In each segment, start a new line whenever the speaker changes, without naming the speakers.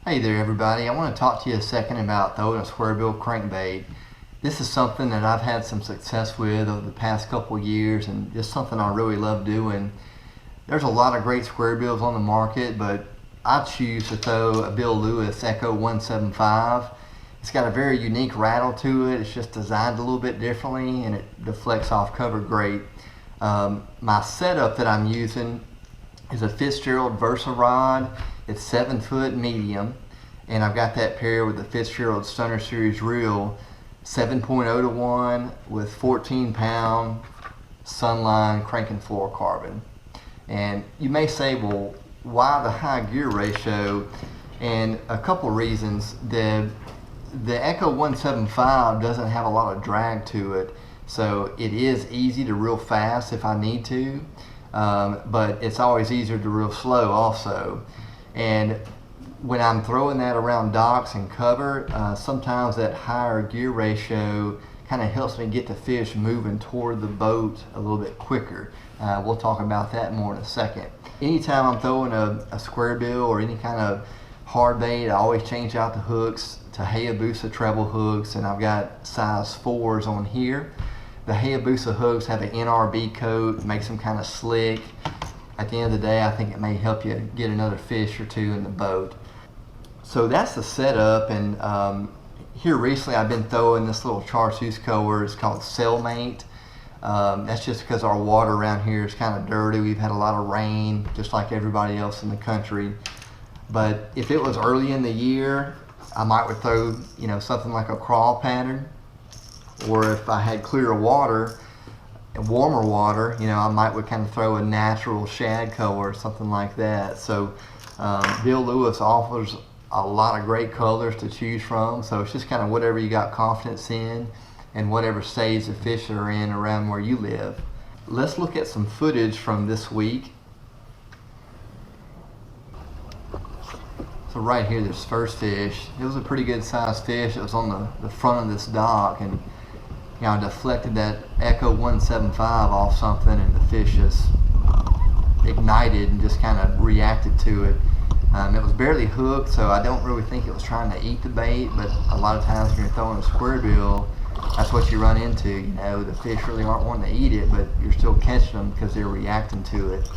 Hey there everybody, I want to talk to you a second about throwing a SquareBill crankbait. This is something that I've had some success with over the past couple of years and just something I really love doing. There's a lot of great SquareBills on the market, but I choose to throw a Bill Lewis Echo 175. It's got a very unique rattle to it. It's just designed a little bit differently and it deflects off cover great. My setup that I'm using is a Fitzgerald Vursa rod. It's 7-foot medium, and I've got that paired with the Fitzgerald Stunner Series reel, 7.0 to 1 with 14-pound Sunline cranking fluorocarbon. And you may say, well, why the high gear ratio? And a couple reasons. The Echo 175 doesn't have a lot of drag to it, so it is easy to reel fast if I need to, but it's always easier to reel slow also. And when I'm throwing that around docks and cover, sometimes that higher gear ratio kind of helps me get the fish moving toward the boat a little bit quicker. We'll talk about that more in a second. Anytime I'm throwing a SquareBill or any kind of hard bait, I always change out the hooks to Hayabusa treble hooks, and I've got size 4s on here. The Hayabusa hooks have an NRB coat, makes them kind of slick. At the end of the day, I think it may help you get another fish or two in the boat. So that's the setup, and here recently I've been throwing this little chartreuse color. It's called Cellmate. That's just because our water around here is kind of dirty. We've had a lot of rain, just like everybody else in the country. But if it was early in the year, I might would throw, something like a crawl pattern. Or if I had clearer water, warmer water, I might would kind of throw a natural shad color or something like that. So Bill Lewis offers a lot of great colors to choose from, so it's just kind of whatever you got confidence in and whatever stage the fish are in around where you live. Let's look at some footage from this week. So right here, this first fish, it was a pretty good sized fish. It was on the front of this dock, and I deflected that Echo 175 off something, and the fish just ignited and just kind of reacted to it. It was barely hooked, so I don't really think it was trying to eat the bait, but a lot of times when you're throwing a SquareBill, that's what you run into. The fish really aren't wanting to eat it, but you're still catching them because they're reacting to it.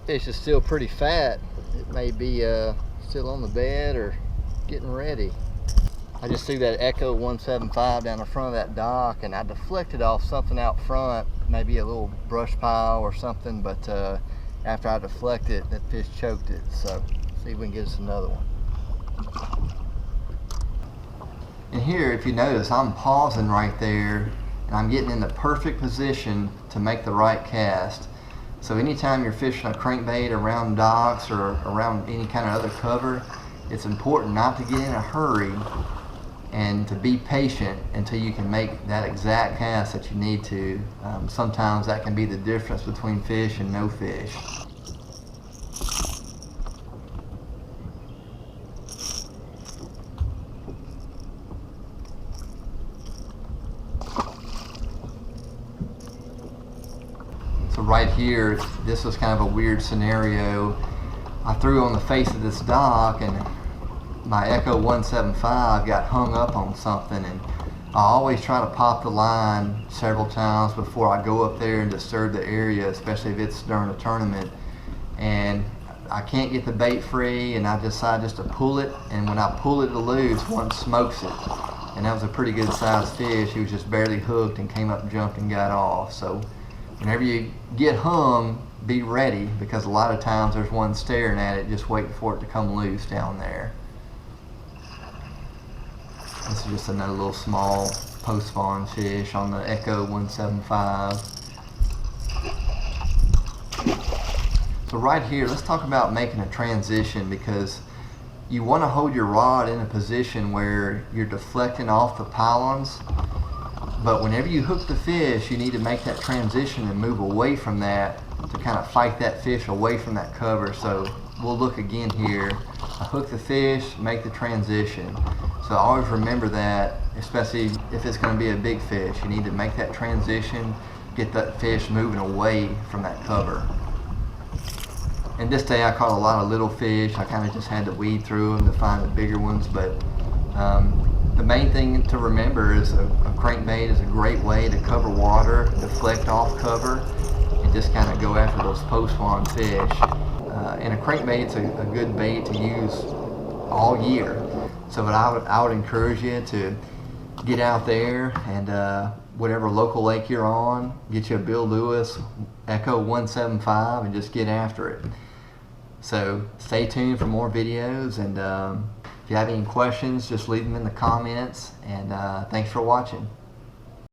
Fish is still pretty fat. It may be still on the bed or getting ready. I just threw that Echo 175 down the front of that dock, and I deflected off something out front, maybe a little brush pile or something, but after I deflected, that fish choked it. So see if we can get us another one. And here, if you notice, I'm pausing right there, and I'm getting in the perfect position to make the right cast. So anytime you're fishing a crankbait around docks or around any kind of other cover, it's important not to get in a hurry and to be patient until you can make that exact cast that you need to. Sometimes that can be the difference between fish and no fish. So right here, this was kind of a weird scenario. I threw on the face of this dock, and my Echo 175 got hung up on something, and I always try to pop the line several times before I go up there and disturb the area, especially if it's during a tournament. And I can't get the bait free, and I decide just to pull it, and when I pull it loose, one smokes it. And that was a pretty good sized fish. He was just barely hooked and came up, jumped, and got off. So whenever you get hung, be ready, because a lot of times there's one staring at it, just waiting for it to come loose down there. This is just another little small post-spawn fish on the Echo 175. So right here, let's talk about making a transition, because you want to hold your rod in a position where you're deflecting off the pylons, but whenever you hook the fish, you need to make that transition and move away from that to kind of fight that fish away from that cover. So we'll look again here. I hook the fish, make the transition. So always remember that, especially if it's going to be a big fish. You need to make that transition, get that fish moving away from that cover. And this day I caught a lot of little fish. I kind of just had to weed through them to find the bigger ones, but the main thing to remember is a crankbait is a great way to cover water, deflect off cover, and just kind of go after those post-spawn fish. And a crankbait's a good bait to use all year. So I would encourage you to get out there and whatever local lake you're on, get you a Bill Lewis Echo 175 and just get after it. So stay tuned for more videos, and if you have any questions, just leave them in the comments, and thanks for watching.